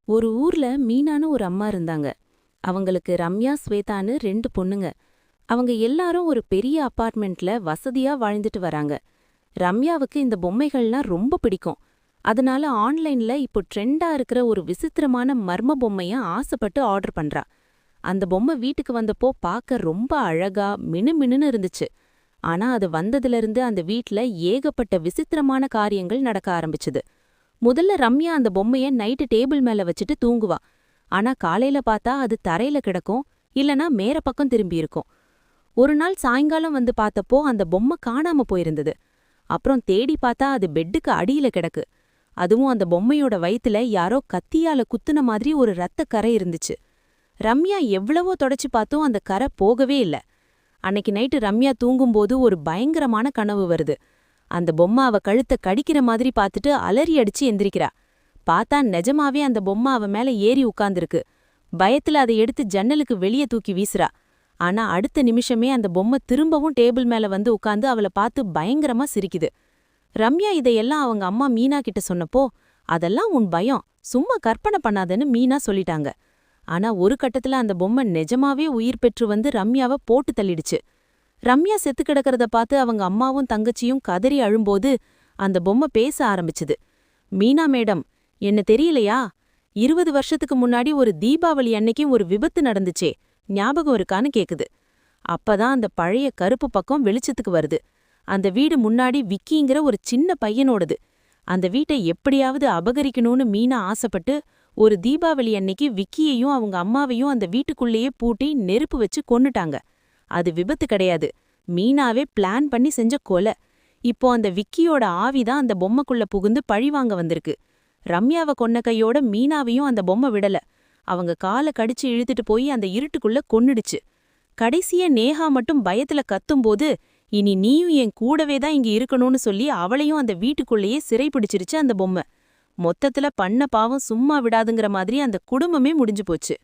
ஒரு ஊர்ல மீனான்னு ஒரு அம்மா இருந்தாங்க. அவங்களுக்கு ரம்யா, ஸ்வேதான்னு 2 பொண்ணுங்க. அவங்க எல்லாரும் ஒரு பெரிய அபார்ட்மெண்ட்ல வசதியா வாழ்ந்துட்டு வராங்க. ரம்யாவுக்கு இந்த பொம்மைகள்லாம் ரொம்ப பிடிக்கும். அதனால ஆன்லைன்ல இப்போ ட்ரெண்டா இருக்கிற ஒரு விசித்திரமான மர்ம பொம்மைய ஆசைப்பட்டு ஆர்டர் பண்றா. அந்த பொம்மை வீட்டுக்கு வந்தப்போ பார்க்க ரொம்ப அழகா மினுமினுன்னு இருந்துச்சு. ஆனா அது வந்ததிலிருந்து அந்த வீட்ல ஏகப்பட்ட விசித்திரமான காரியங்கள் நடக்க ஆரம்பிச்சுது. முதல்ல ரம்யா அந்த பொம்மைய நைட்டு டேபிள் மேல வச்சுட்டு தூங்குவா. ஆனா காலையில பார்த்தா அது தரையில கிடக்கும், இல்லனா மேற பக்கம் திரும்பி இருக்கும். ஒரு நாள் சாயங்காலம் வந்து பார்த்தப்போ அந்த பொம்மை காணாம போயிருந்தது. அப்புறம் தேடி பார்த்தா அது பெட்டுக்கு அடியில கிடக்கு. அதுவும் அந்த பொம்மையோட வயித்துல யாரோ கத்தியால குத்துன மாதிரி ஒரு ரத்தக் கரை இருந்துச்சு. ரம்யா எவ்வளவோ தொடச்சு பார்த்தும் அந்த கரை போகவே இல்ல. அன்னைக்கு நைட்டு ரம்யா தூங்கும்போது ஒரு பயங்கரமான கனவு வருது. அந்த பொம்மை அவ கழுத்த கடிக்கிற மாதிரி பார்த்துட்டு அலறி அடிச்சு எந்திரிக்கிறா. பார்த்தா நிஜமாவே அந்த பொம்மை அவ மேல ஏறி உட்கார்ந்திருக்கு. பயத்துல அதை எடுத்து ஜன்னலுக்கு வெளியே தூக்கி வீசுறா. ஆனா அடுத்த நிமிஷமே அந்த பொம்மை திரும்பவும் டேபிள் மேல வந்து உட்கார்ந்து அவளை பார்த்து பயங்கரமா சிரிக்குது. ரம்யா இதையெல்லாம் அவங்க அம்மா மீனா கிட்ட சொன்னப்போ, அதெல்லாம் உன் பயம், சும்மா கற்பனை பண்ணாதன்னு மீனா சொல்லிட்டாங்க. ஆனா ஒரு கட்டத்துல அந்த பொம்மை நிஜமாவே உயிர் பெற்று வந்து ரம்யாவை போட்டு தள்ளிடுச்சு. ரம்யா செத்து கிடக்கிறத பார்த்து அவங்க அம்மாவும் தங்கச்சியும் கதறி அழும்போது அந்த பொம்மை பேச ஆரம்பிச்சுது. மீனா மேடம், என்ன தெரியலையா? 20 வருஷத்துக்கு முன்னாடி ஒரு தீபாவளி அன்னைக்கு ஒரு விபத்து நடந்துச்சே, ஞாபகம் இருக்கான்னு கேக்குது. அப்பதான் அந்த பழைய கருப்பு பக்கம் வெளிச்சத்துக்கு வருது. அந்த வீடு முன்னாடி விக்கிங்கிற ஒரு சின்ன பையனோடது. அந்த வீட்டை எப்படியாவது அபகரிக்கணும்னு மீனா ஆசைப்பட்டு ஒரு தீபாவளி அன்னைக்கு விக்கியையும் அவங்க அம்மாவையும் அந்த வீட்டுக்குள்ளேயே பூட்டி நெருப்பு வச்சு கொன்னுட்டாங்க. அது விபத்து கிடையாது, மீனாவே பிளான் பண்ணி செஞ்ச கொலை. இப்போ அந்த விக்கியோட ஆவிதான் அந்த பொம்மைக்குள்ள புகுந்து பழிவாங்க வந்திருக்கு. ரம்யாவை கொன்ன கையோட மீனாவையும் அந்த பொம்மை விடல. அவங்க காலை கடிச்சு இழுத்துட்டு போய் அந்த இருட்டுக்குள்ள கொன்னுடுச்சு. கடைசியா நேஹா மட்டும் பயத்துல கத்தும்போது, இனி நீயும் என் கூடவே தான் இங்க இருக்கணும்னு சொல்லி அவளையும் அந்த வீட்டுக்குள்ளேயே சிறை பிடிச்சிருச்சு அந்த பொம்மை. மொத்தத்துல பண்ண பாவம் சும்மா விடாதுங்கிற மாதிரி அந்த குடும்பமே முடிஞ்சு போச்சு.